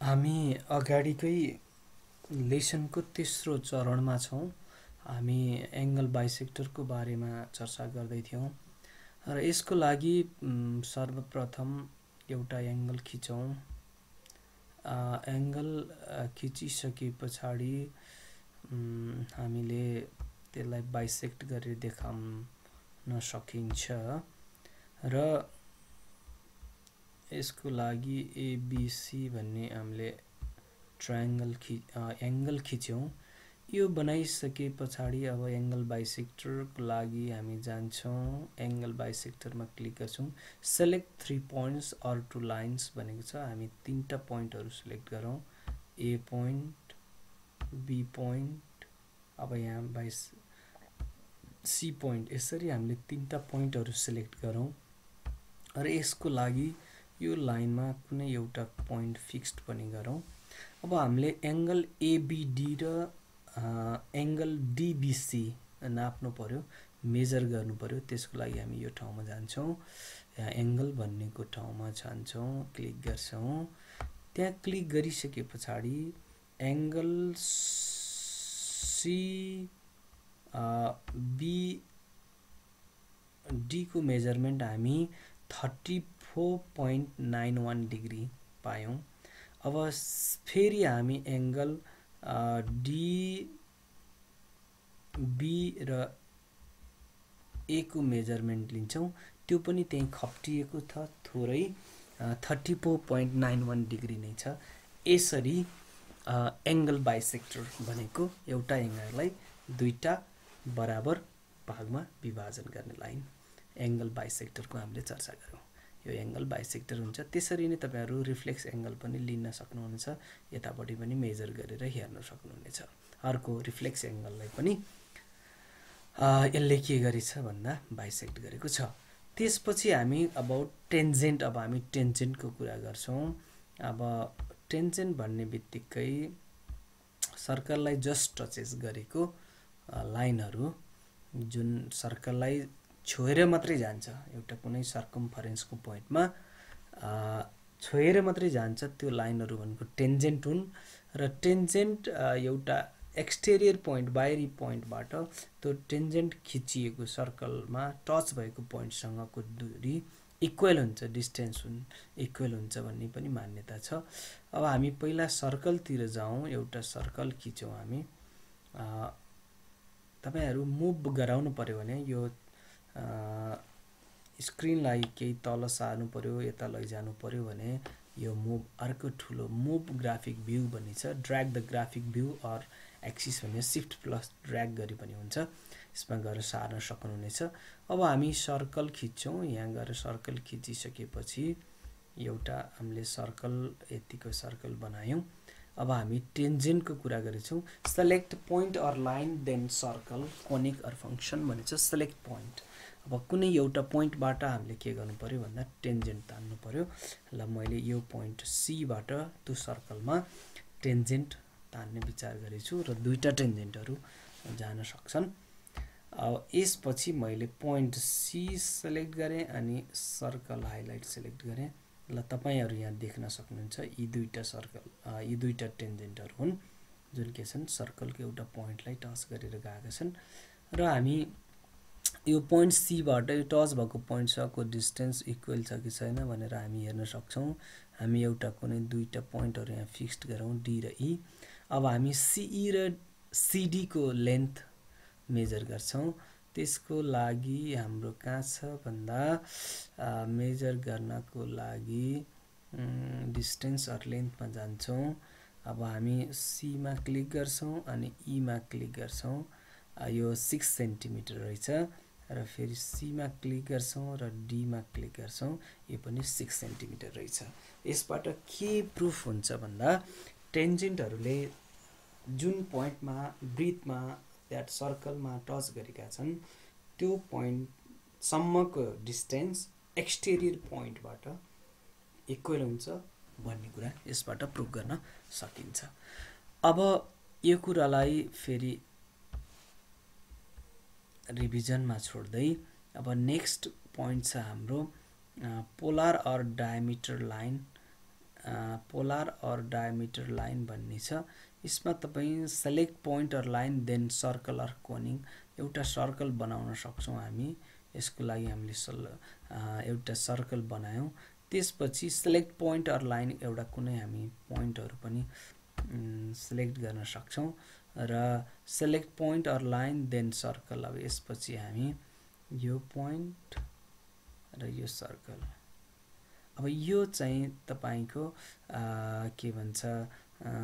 हामी अगाडिकै लेसनको तेस्रो चरणमा छौँ। हामी एङ्गल बाइसेक्टरको बारेमा चर्चा गर्दै थियौँ र यसको लागि सर्वप्रथम एउटा एङ्गल खिचौँ। एङ्गल खिचिसके पछाडि हामीले त्यसलाई बाइसेक्ट गरेर देखाउन सकिन्छ र यसको लागि एबिसी भन्ने हामीले एङ्गल खिच्यौँ। यो बनाइसके पछाडि अब एङ्गल बाइसेक्टरको लागि हामी जान्छौँ। एङ्गल बाइसेक्टरमा क्लिक गर्छौँ। सेलेक्ट 3 पोइन्ट्स अर 2 लाइन्स भनेको छ। हामी 3टा पोइन्टहरू सिलेक्ट गरौँ। ए पोइन्ट, बी पोइन्ट, अब यहाँ सी पोइन्ट। यसरी हामीले 3टा पोइन्टहरू सिलेक्ट गरौँ र यसको लागि यो लाइनमा कुनै एउटा पोइन्ट फिक्स्ड पनि गरौँ। अब हामीले एङ्गल एबिडी र एङ्गल डिबिसी नाप्नु पर्यो, मेजर गर्नु पर्यो। त्यसको लागि हामी यो ठाउँमा जान्छौँ। यहाँ एङ्गल भन्नेको ठाउँमा जान्छौँ, क्लिक गर्छौँ। त्यहाँ क्लिक गरिसके पछाडि एङ्गल CBD को मेजरमेन्ट हामी 34.91 डिग्री पायौँ। अब फेरि हामी एङ्गल डिबी र ए को मेजरमेन्ट लिन्छौँ। त्यो पनि त्यही खप्टिएको छ, थोरै 34.91 डिग्री नै छ। यसरी एङ्गल बाइसेक्टर भनेको एउटा एङ्गललाई दुईटा बराबर भागमा विभाजन गर्ने लाइन। एङ्गल बाइसेक्टरको हामीले चर्चा गरौँ। यो एङ्गल बाइसेक्टर हुन्छ। त्यसरी नै तपाईहरु रिफ्लेक्स एङ्गल पनि लिन सक्नुहुनेछ। यतापट्टि पनि मेजर गरेर हेर्न सक्नुहुनेछ। अर्को रिफ्लेक्स एङ्गललाई पनि यसले के गरेछ भन्दा बाइसेक्ट गरेको छ। त्यसपछि हामी अबाउट टेन्जेन्ट, अब हामी टेन्जेन्टको कुरा गर्छौँ। अब टेन्जेन्ट भन्ने बित्तिकै सर्कललाई जस्ट टचेस गरेको लाइनहरू, जुन सर्कललाई छोएर मात्रै जान्छ, एउटा कुनै सर्कमफरेन्सको पोइन्टमा छोएर मात्रै जान्छ, त्यो लाइनहरू भनेको टेन्जेन्ट हुन्। र टेन्जेन्ट एउटा एक्सटेरियर पोइन्ट, बाहिरी पोइन्टबाट त्यो टेन्जेन्ट खिचिएको सर्कलमा टच भएको पोइन्टसँगको दूरी इक्वल हुन्छ, डिस्टेन्स इक्वल हुन्छ भन्ने पनि मान्यता छ। अब हामी पहिला सर्कलतिर जाउँ। एउटा सर्कल खिचौँ हामी। तपाईहरु मुभ गराउनु पर्यो भने यो स्क्रिनलाई केही तल सार्नु पर्यो, यता लैजानु पर्यो भने यो मुभ, अर्को ठुलो मुभ ग्राफिक भ्यू भन्ने छ। Drag the graphic view or axis भन्ने शिफ्ट प्लस ड्र्याग गरी पनि हुन्छ। यसमा गएर सार्न सक्नुहुनेछ। अब हामी सर्कल खिच्छौँ। यहाँ गएर सर्कल खिचिसकेपछि एउटा हामीले सर्कल, यतिको सर्कल बनायौँ। अब हामी टेन्जेन्टको कुरा गरेछौँ। Select point or line then circle conic or function भनेछ। सेलेक्ट पोइन्ट, अब कुनै एउटा पोइन्टबाट हामीले के गर्नु पर्यो भन्दा टेन्जेन्ट तान्नु पर्यो। ल मैले यो पोइन्ट सीबाट त्यो सर्कलमा टेन्जेन्ट तान्ने विचार गरेछु र दुईटा टेन्जेन्टहरू जान सक्छन्। अब यसपछि मैले पोइन्ट सी सेलेक्ट गरेँ अनि सर्कल हाइलाइट सेलेक्ट गरेँ। ल तपाईहरु यहाँ देख्न सक्नुहुन्छ, यी दुईटा सर्कल, यी दुईटा टेन्जेन्टहरू हुन् जुन के छन् सर्कलको एउटा पोइन्टलाई टच गरेर गएका छन्। र हामी यो पोइन्ट सीबाट यो टच भएको पोइन्टसँगको डिस्टेन्स इक्वल छ कि छैन भनेर हामी हेर्न सक्छौँ। हामी एउटा कुनै दुईटा पोइन्टहरू यहाँ फिक्स्ड गरौँ, डी र ई। अब हामी सीई र सीडी को लेन्थ मेजर गर्छौँ। त्यसको लागि हाम्रो कहाँ छ भन्दा मेजर गर्नको लागि डिस्टेन्स अर लेन्थमा जान्छौँ। अब हामी सीमा क्लिक गर्छौँ अनि ईमा क्लिक गर्छौँ। यो 6 सेन्टिमिटर रहेछ। र फेरि सीमा क्लिक गर्छौँ र डीमा क्लिक गर्छौँ। यो पनि 6 सेन्टिमिटर रहेछ। यसबाट के प्रुफ हुन्छ भन्दा टेन्जेन्टहरूले जुन पोइन्टमा वृत्तमा द्याट सर्कलमा टच गरेका छन् त्यो पोइन्टसम्मको डिस्टेन्स एक्सटेरियर पोइन्टबाट इक्वल हुन्छ भन्ने कुरा यसबाट प्रुफ गर्न सकिन्छ। अब यो कुरालाई फेरि रिभिजनमा छोड्दै अब नेक्स्ट पोइन्ट छ हाम्रो polar or diameter line. Polar और डायमिटर लाइन भन्ने छ। यसमा तपाईं select point or line then circle or conic, एउटा सर्कल बनाउन सक्छौं हामी। यसको लागि हामीले एउटा सर्कल बनायौं। त्यसपछि सेलेक्ट पोइन्ट अर लाइन, एउटा कुनै हामी पोइन्टहरु पनि सिलेक्ट गर्न सक्छौं र select point or line then circle. अब यसपछि हामी यो पोइन्ट र यो सर्कल, अब यो चाहिँ तपाईको के भन्छ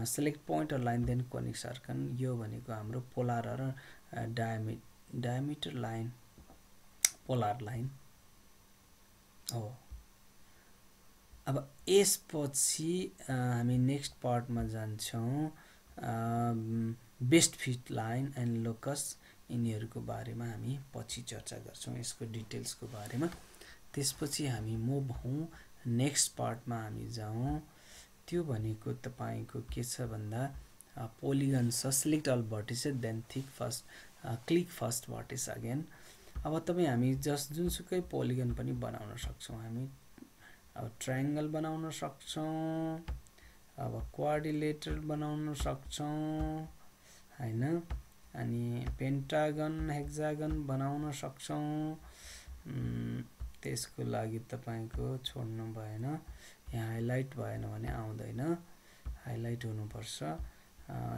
select point or line then conic circle, यो भनेको हाम्रो पोलर र डायमिटर लाइन, पोलर लाइन हो। अब यसपछि हामी नेक्स्ट पार्टमा जान्छौं, best fit line and locus, यिनीहरुको बारेमा हामी पछि चर्चा गर्छौं, यसको डिटेल्सको बारेमा। त्यसपछि हामी मुभ हौं नेक्स्ट पार्टमा हामी जाउँ। त्यो भनेको तपाईको के छ भन्दा पोलिगन छ, select all vertices then click first vertex again. अब हामी जुनसुकै पोलिगन पनि बनाउन सक्छौं हामी। अब ट्रायंगल बनाउन सक्छौं, अब क्वाड्रिलेटरल बनाउन सक्छौं हैन, अनि पेन्टागन, हेक्सागन बनाउन सक्छौं। त्यसको लागि तपाईको छोड्नु भएन, यहाँ हाइलाइट भएन भने आउँदैन, हाइलाइट हुनुपर्छ।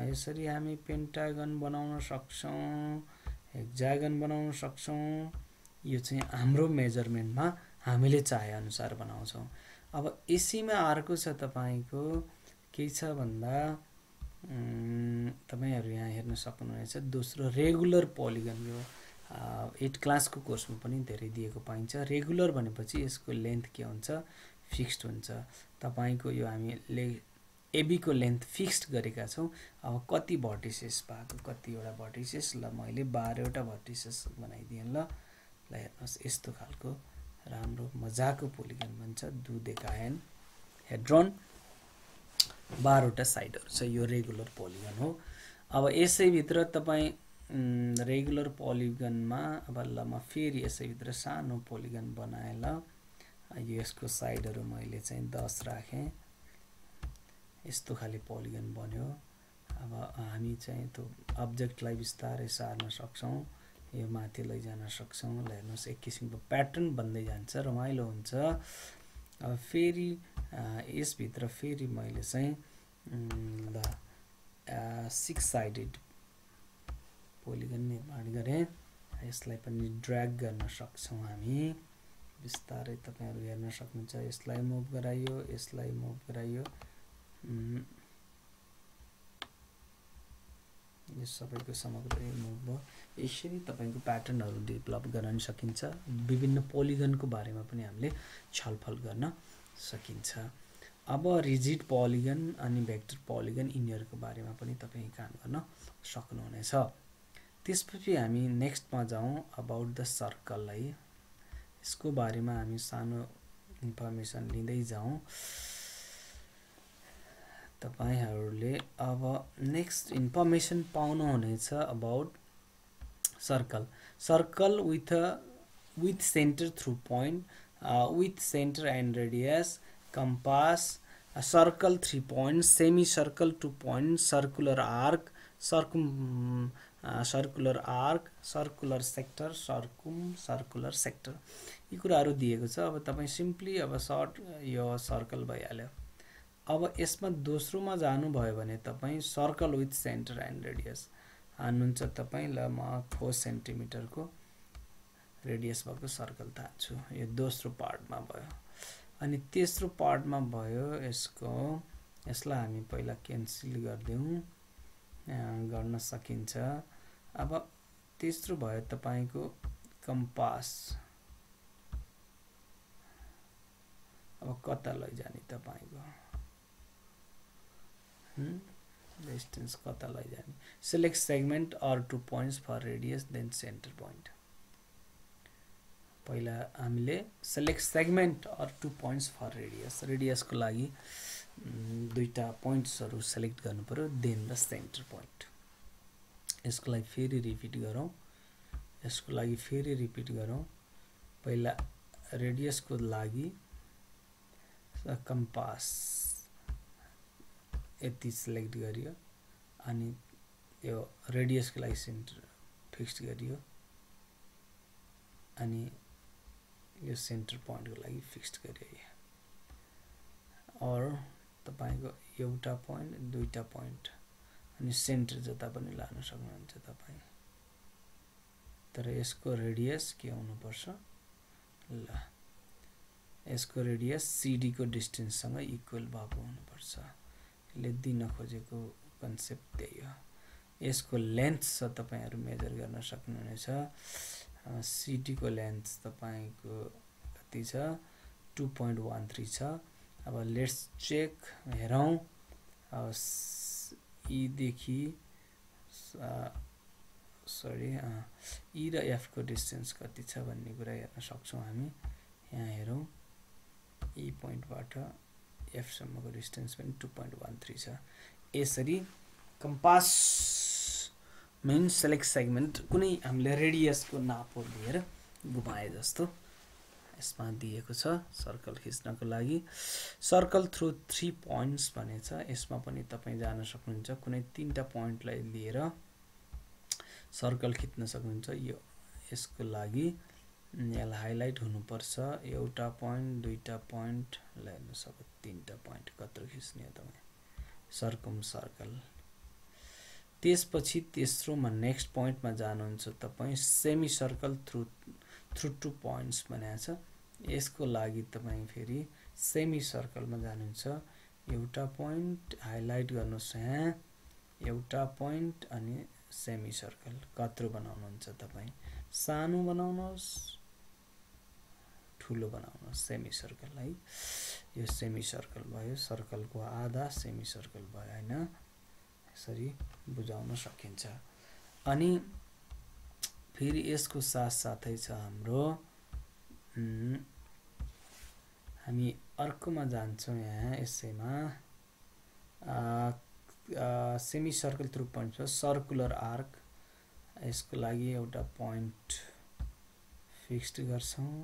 यसरी हामी पेन्टागन बनाउन सक्छौं, हेक्सागन बनाउन सक्छौं। यो चाहिँ हाम्रो मेजरमेन्टमा हामीले चाहे अनुसार बनाउँछौं। अब यसैमा अर्को छ तपाईको के छ भन्दा तपाईहरु यहाँ हेर्न सक्नुहुनेछ, दोस्रो रेगुलर पोलिगन। यो 8 क्लासको कोर्समा पनि धेरै दिएको पाइन्छ। रेगुलर भनेपछि यसको लेन्थ के हुन्छ, फिक्स्ड हुन्छ। तपाईको यो हामीले एबी को लेन्थ फिक्स्ड गरेका छौं। अब कति भर्टिसेस भएको, कतिवटा भर्टिसेस, ल मैले 12 वटा भर्टिसेस बनाइदिएँ। ल हेर्नुस्, यस्तो खालको राम्रो मजाको पोलिगन बन्छ। डुडेकाहेन हेड्रोन 12 वटा साइडहरु छ, यो रेगुलर पोलिगन हो। अब यसै भित्र तपाई रेगुलर पोलिगनमा अब ल म फेरि यसै भित्र सानो पोलिगन बनाए। ल यसको साइडहरु मैले चाहिँ 10 राखे, यस्तो खाली पोलिगन बन्यो। अब हामी चाहिँ त्यो अब्जेक्टलाई बिस्तारै सार्न सक्छौं, यो माथि लैजान सक्छौं। ल हेर्नुस्, एक किसिमको प्याटर्न बन्दै जान्छ, रमाइलो हुन्छ। अब फेरि यस भित्र फेरि मैले चाहिँ ल 6 साइडेड पोलिगन निर्माण गरे। यसलाई पनि ड्र्याग गर्न सक्छौं हामी बिस्तारै। तपाईहरु हेर्न सक्नुहुन्छ, यसलाई मुभ गराइयो, यसलाई मुभ गराइयो। यो सबैको समग्र मुभ भयो। यसरी तपाईको प्याटर्नहरु डेभलप गर्न सकिन्छ। विभिन्न पोलिगनको बारेमा पनि हामीले छलफल गर्न सकिन्छ। अब रिजिड पोलिगन अनि भेक्टर पोलिगन, यिनीहरुको बारेमा पनि तपाई काम गर्न सक्नुहुनेछ। त्यसपछि हामी नेक्स्टमा जाउँ, अबाउट द सर्कल है। यसको बारेमा हामी सानो इन्फर्मेसन लिँदै जाउँ। तपाईहरुले अब नेक्स्ट इन्फर्मेसन पाउनुहुनेछ about circle. Circle with centre through point, with centre and radius, compass, a circle 3 points, semicircle 2 points, circular arc, circular arc, circular sector, circumcircular sector, यी कुराहरु दिएको छ। अब तपाई सिम्पली अब सर्ट यो सर्कल भइहाल्यो। अब यसमा दोस्रोमा जानु भयो भने तपाई circle with centre and radius हान्नुहुन्छ तपाई। ल म 4 सेन्टिमिटर को रेडियस भएको सर्कल तान्छु। यो दोस्रो पार्टमा भयो। अनि तेस्रो पार्टमा भयो यसलाई हामी पहिला क्यान्सल गर्दियौं, गर्न सकिन्छ। अब तेस्रो भयो तपाईको कम्पास। अब कता लैजाने तपाईको डिस्टेन्स कता लैजाने। Select segment or 2 points for radius then centre point. पहिला हामीले select segment or 2 points for radius, रेडियसको लागि दुईटा पोइन्ट्सहरु सिलेक्ट गर्नु पर्यो, देन द सेन्टर पोइन्ट। यसको लागि फेरि रिपिट गरौँ, यसको लागि फेरि रिपिट गरौँ। पहिला रेडियसको लागि कम्पास यति सिलेक्ट गरियो अनि यो रेडियसको लागि सेन्टर फिक्स गरियो अनि यो सेन्टर पोइन्टको लागि फिक्स गरियो अर तपाईको एउटा पोइन्ट दुईटा पोइन्ट अनि सेन्टर जता पनि लान सक्नुहुन्छ तपाई तर यसको रेडियस के हुनु पर्छ ल यसको रेडियस CD को डिस्टेन्स सँग इक्वल भएको हुनु पर्छ ले दिन खोजेको कन्सेप्ट त्यही हो यसको लेन्थ छ तपाईहरु मेजर गर्न सक्नुहुनेछ CD को लेन्थ तपाईको कति छ 2.13 छ अब लेट्स चेक हेरौं E देखि सरी E र F को डिस्टेन्स कति छ भन्ने कुरा हेर्न सक्छौं हामी यहाँ हेरौं E पोइन्ट बाट F सम्मको डिस्टेन्स पनि 2.13 छ यसरी कम्पास मेन सेलेक्ट सेगमेन्ट कुनै हामीले रेडियस को नापो लिएर घुमाए जस्तो यसमा दिएको छ सर्कल खिच्नको लागि सर्कल थ्रु 3 पोइन्ट्स भनेछ यसमा पनि तपाई जान सक्नुहुन्छ कुनै तीनटा पोइन्टलाई लिएर सर्कल खिच्न सक्नुहुन्छ यो यसको लागि यसलाई हाइलाइट हुनु पर्छ एउटा पोइन्ट दुईटा पोइन्ट हेर्न सक्नु तीनटा पोइन्ट कत्रो खिच्ने हो तपाई सर्कम सर्कल त्यसपछि तेस्रोमा नेक्स्ट पोइन्टमा जानुहुन्छ तपाई सेमी सर्कल थ्रु 2 पोइन्ट्स भनेछ यसको लागि तपाई फेरि सेमी सर्कलमा जानुहुन्छ एउटा पोइन्ट हाइलाइट गर्नुस् यहाँ एउटा पोइन्ट अनि सेमी सर्कल कत्रो बनाउनुहुन्छ तपाई सानो बनाउनुस् ठुलो बनाउनुस् सेमी सर्कल है यो सेमी सर्कल भयो सर्कलको आधा सेमी सर्कल भयो हैन यसरी बुझाउन सकिन्छ अनि फेरि यसको साथ साथै छ हाम्रो हामी अर्कोमा जान्छौं यहाँ यसैमा सेमी सर्कल थ्रु पोइन्ट छ सर्कुलर आर्क यसको लागि एउटा पोइन्ट फिक्स्ड गर्छौं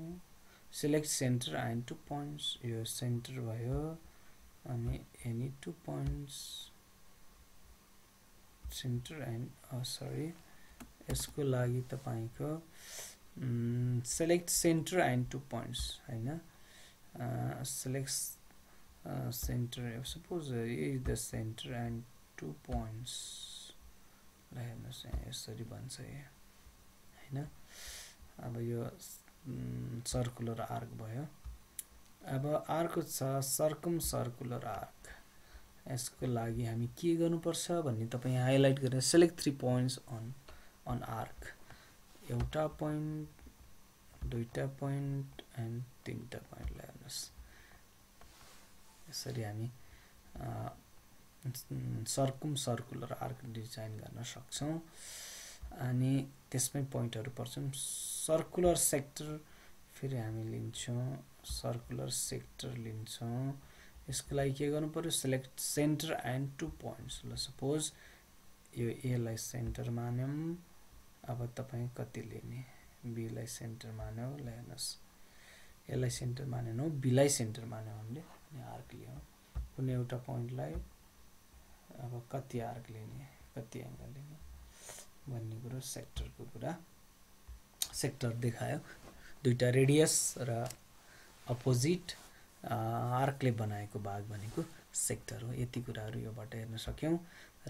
सिलेक्ट सेन्टर एन्ड 2 पोइन्ट्स यो सेन्टर भयो अनि any 2 points centre and sorry यसको लागि तपाईको सिलेक्ट सेन्टर एन्ड 2 पोइन्ट्स हैन select center suppose is the center and 2 points ल हेर्नुस् यसरी बन्छ हैन अब यो सर्कुलर आर्क भयो अब अर्को छ सर्कम सर्कुलर आर्क यसको लागि हामी के गर्नु पर्छ भन्ने तपाई हाइलाइट गरेर सिलेक्ट 3 पोइन्ट्स अन आर्क एउटा पोइन्ट दुईटा पोइन्ट एन्ड तीनटा पोइन्ट हेर्नुस् यसरी हामी सर्कम सर्कुलर आर्क डिजाइन गर्न सक्छौं अनि त्यसमै पोइन्टहरु पर्छन् सर्कुलर सेक्टर फेरि हामी लिन्छौं सर्कुलर सेक्टर लिन्छौं यसको लागि के गर्नु पर्यो सिलेक्ट सेन्टर एन्ड 2 पोइन्ट्स ल सपोज यो ए लाई सेन्टर मान्यौं अब तपाई कति लिने बी लाई सेन्टर मान्यौ ल हेर्नुस् यसलाई सेन्टर मानेनौ बी लाई सेन्टर मान्यौ हामीले अनि आर्क लियौ कुनै एउटा पोइन्टलाई अब कति आर्क लिने कति एंगल लिने भन्ने कुरा सेक्टरको कुरा सेक्टर देखायो दुईटा रेडियस र अपोजिट आर्कले बनाएको भाग भनेको सेक्टर हो यति कुराहरु योबाट हेर्न सक्यौं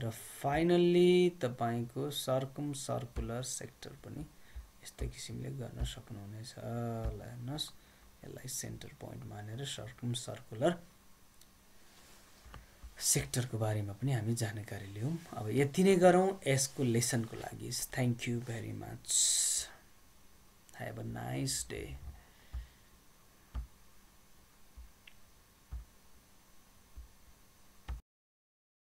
र फाइनली तपाईको सर्कम सर्कुलर सेक्टर पनि यस्तै किसिमले गर्न सक्नुहुनेछ ल हेर्नुस् यसलाई सेन्टर पोइन्ट मानेर सर्कम सर्कुलर सेक्टरको बारेमा पनि हामी जानकारी लियौं अब यति नै गरौं यसको लेसनको लागि thank you very much have a nice day